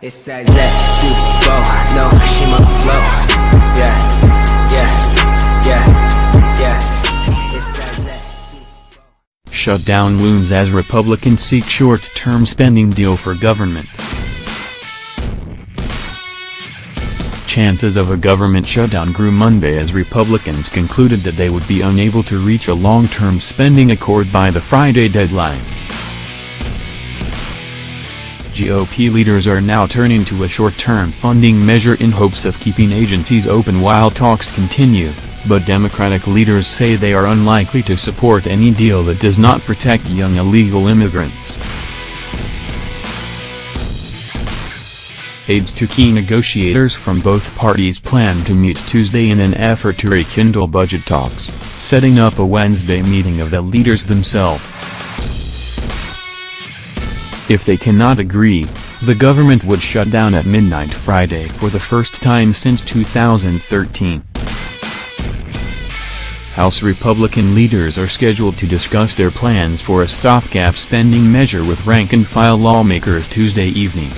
It's that flow, no, she my flow. Yeah. It's that Shutdown looms as Republicans seek short-term spending deal for government. Chances of a government shutdown grew Monday as Republicans concluded that they would be unable to reach a long-term spending accord by the Friday deadline. GOP leaders are now turning to a short-term funding measure in hopes of keeping agencies open while talks continue, but Democratic leaders say they are unlikely to support any deal that does not protect young illegal immigrants. Aides to key negotiators from both parties plan to meet Tuesday in an effort to rekindle budget talks, setting up a Wednesday meeting of the leaders themselves. If they cannot agree, the government would shut down at midnight Friday for the first time since 2013. House Republican leaders are scheduled to discuss their plans for a stopgap spending measure with rank-and-file lawmakers Tuesday evening.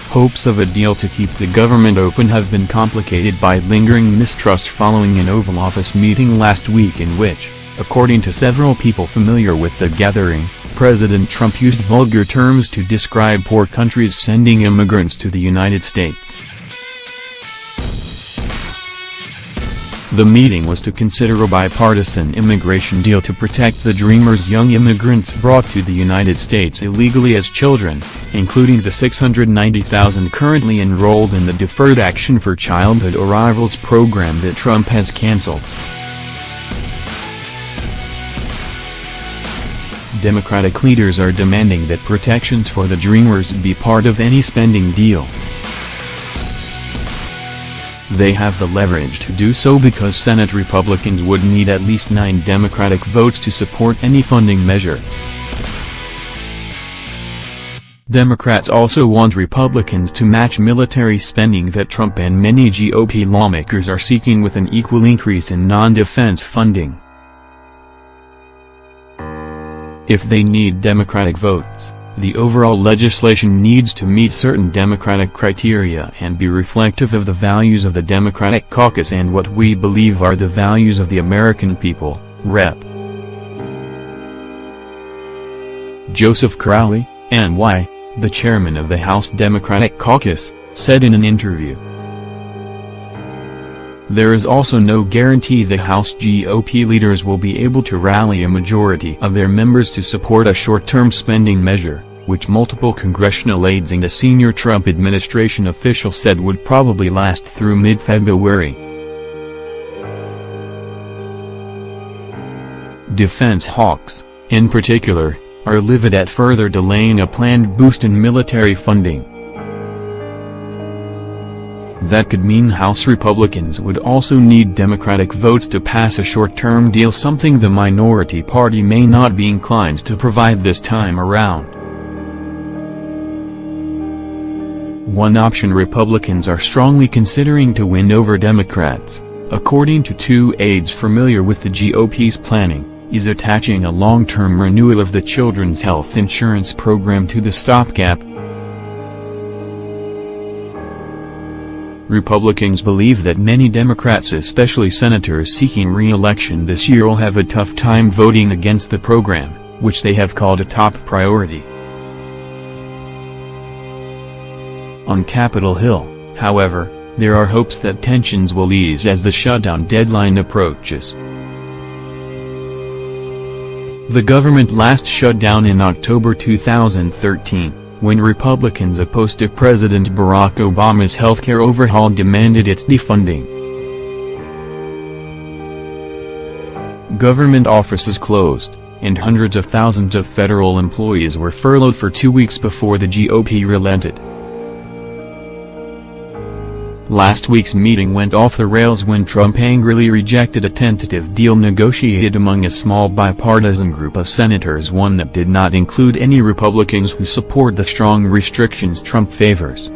Hopes of a deal to keep the government open have been complicated by lingering mistrust following an Oval Office meeting last week in which, according to several people familiar with the gathering, President Trump used vulgar terms to describe poor countries sending immigrants to the United States. The meeting was to consider a bipartisan immigration deal to protect the Dreamers, young immigrants brought to the United States illegally as children, including the 690,000 currently enrolled in the Deferred Action for Childhood Arrivals program that Trump has canceled. Democratic leaders are demanding that protections for the Dreamers be part of any spending deal. They have the leverage to do so because Senate Republicans would need at least 9 Democratic votes to support any funding measure. Democrats also want Republicans to match military spending that Trump and many GOP lawmakers are seeking with an equal increase in non-defense funding. If they need Democratic votes, the overall legislation needs to meet certain Democratic criteria and be reflective of the values of the Democratic caucus and what we believe are the values of the American people, Rep. Joseph Crowley, NY, the chairman of the House Democratic caucus, said in an interview. There is also no guarantee the House GOP leaders will be able to rally a majority of their members to support a short-term spending measure, which multiple congressional aides and a senior Trump administration official said would probably last through mid-February. Defense hawks, in particular, are livid at further delaying a planned boost in military funding. That could mean House Republicans would also need Democratic votes to pass a short-term deal, something the minority party may not be inclined to provide this time around. One option Republicans are strongly considering to win over Democrats, according to 2 aides familiar with the GOP's planning, is attaching a long-term renewal of the Children's Health Insurance Program to the stopgap. Republicans believe that many Democrats, especially senators seeking re-election this year, will have a tough time voting against the program, which they have called a top priority. On Capitol Hill, however, there are hopes that tensions will ease as the shutdown deadline approaches. The government last shut down in October 2013. When Republicans opposed to President Barack Obama's healthcare overhaul demanded its defunding. Government offices closed, and hundreds of thousands of federal employees were furloughed for 2 weeks before the GOP relented. Last week's meeting went off the rails when Trump angrily rejected a tentative deal negotiated among a small bipartisan group of senators, one that did not include any Republicans who support the strong restrictions Trump favors.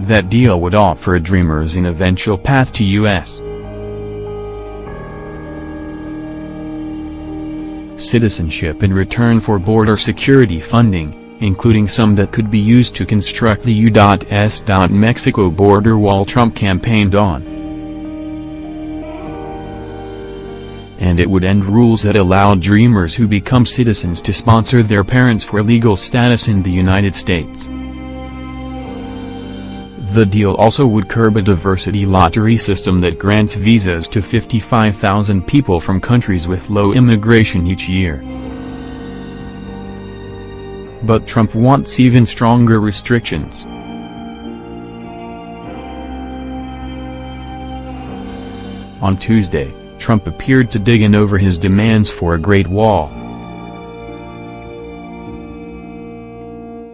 That deal would offer Dreamers an eventual path to U.S. citizenship in return for border security funding, including some that could be used to construct the U.S. Mexico border wall Trump campaigned on. And it would end rules that allowed dreamers who become citizens to sponsor their parents for legal status in the United States. The deal also would curb a diversity lottery system that grants visas to 55,000 people from countries with low immigration each year. But Trump wants even stronger restrictions. On Tuesday, Trump appeared to dig in over his demands for a Great Wall.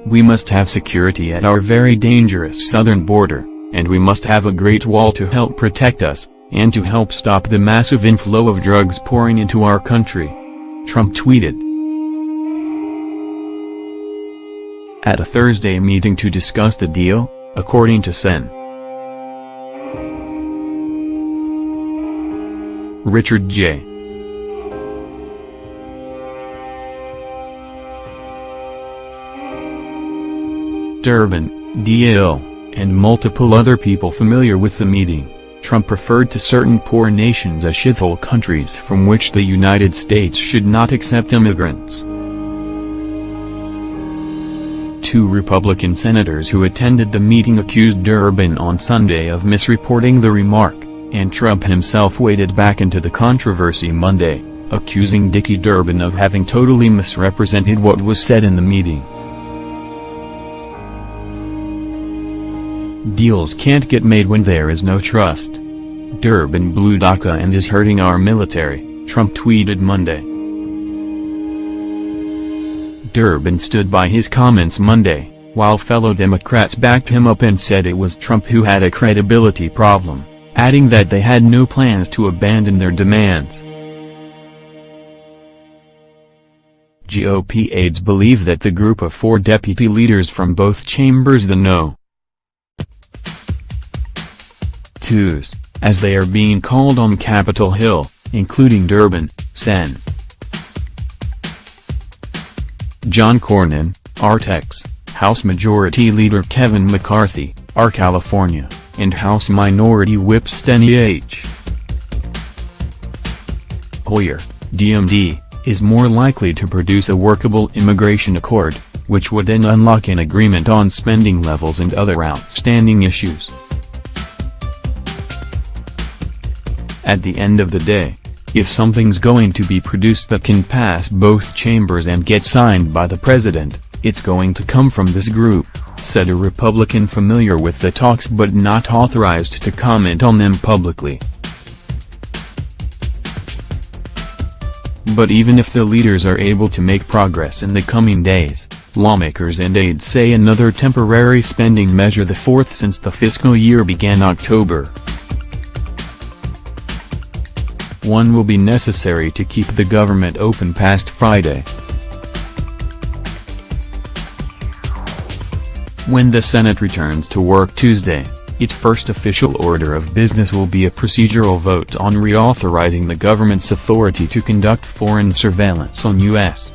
"We must have security at our very dangerous southern border, and we must have a Great Wall to help protect us, and to help stop the massive inflow of drugs pouring into our country," Trump tweeted. At a Thursday meeting to discuss the deal, according to Sen. Richard J. Durbin, DL, and multiple other people familiar with the meeting, Trump referred to certain poor nations as shithole countries from which the United States should not accept immigrants. Two Republican senators who attended the meeting accused Durbin on Sunday of misreporting the remark, and Trump himself waded back into the controversy Monday, accusing Dickie Durbin of having totally misrepresented what was said in the meeting. "Deals can't get made when there is no trust. Durbin blew DACA and is hurting our military," Trump tweeted Monday. Durbin stood by his comments Monday, while fellow Democrats backed him up and said it was Trump who had a credibility problem, adding that they had no plans to abandon their demands. GOP aides believe that the group of 4 deputy leaders from both chambers, the No. 2s, as they are being called on Capitol Hill, including Durbin, Sen. John Cornyn, Artex, House Majority Leader Kevin McCarthy, R. California, and House Minority Whip Steny H. Hoyer, DMD, is more likely to produce a workable immigration accord, which would then unlock an agreement on spending levels and other outstanding issues. At the end of the day, if something's going to be produced that can pass both chambers and get signed by the president, it's going to come from this group, said a Republican familiar with the talks but not authorized to comment on them publicly. But even if the leaders are able to make progress in the coming days, lawmakers and aides say another temporary spending measure, the 4th since the fiscal year began October, one will be necessary to keep the government open past Friday. When the Senate returns to work Tuesday, its first official order of business will be a procedural vote on reauthorizing the government's authority to conduct foreign surveillance on U.S.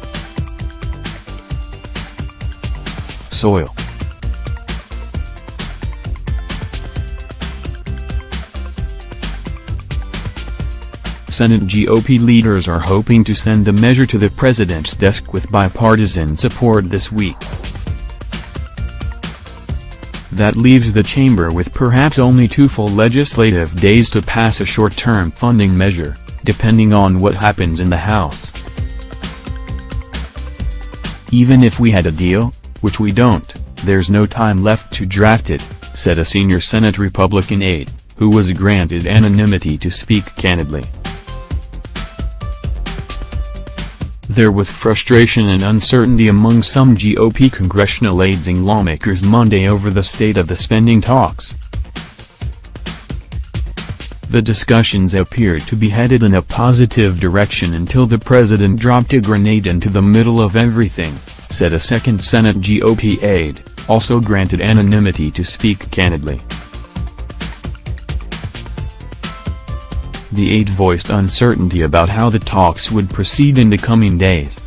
soil. Senate GOP leaders are hoping to send the measure to the president's desk with bipartisan support this week. That leaves the chamber with perhaps only 2 full legislative days to pass a short-term funding measure, depending on what happens in the House. Even if we had a deal, which we don't, there's no time left to draft it, said a senior Senate Republican aide, who was granted anonymity to speak candidly. There was frustration and uncertainty among some GOP congressional aides and lawmakers Monday over the state of the spending talks. The discussions appeared to be headed in a positive direction until the president dropped a grenade into the middle of everything, said a second Senate GOP aide, also granted anonymity to speak candidly. The aide voiced uncertainty about how the talks would proceed in the coming days.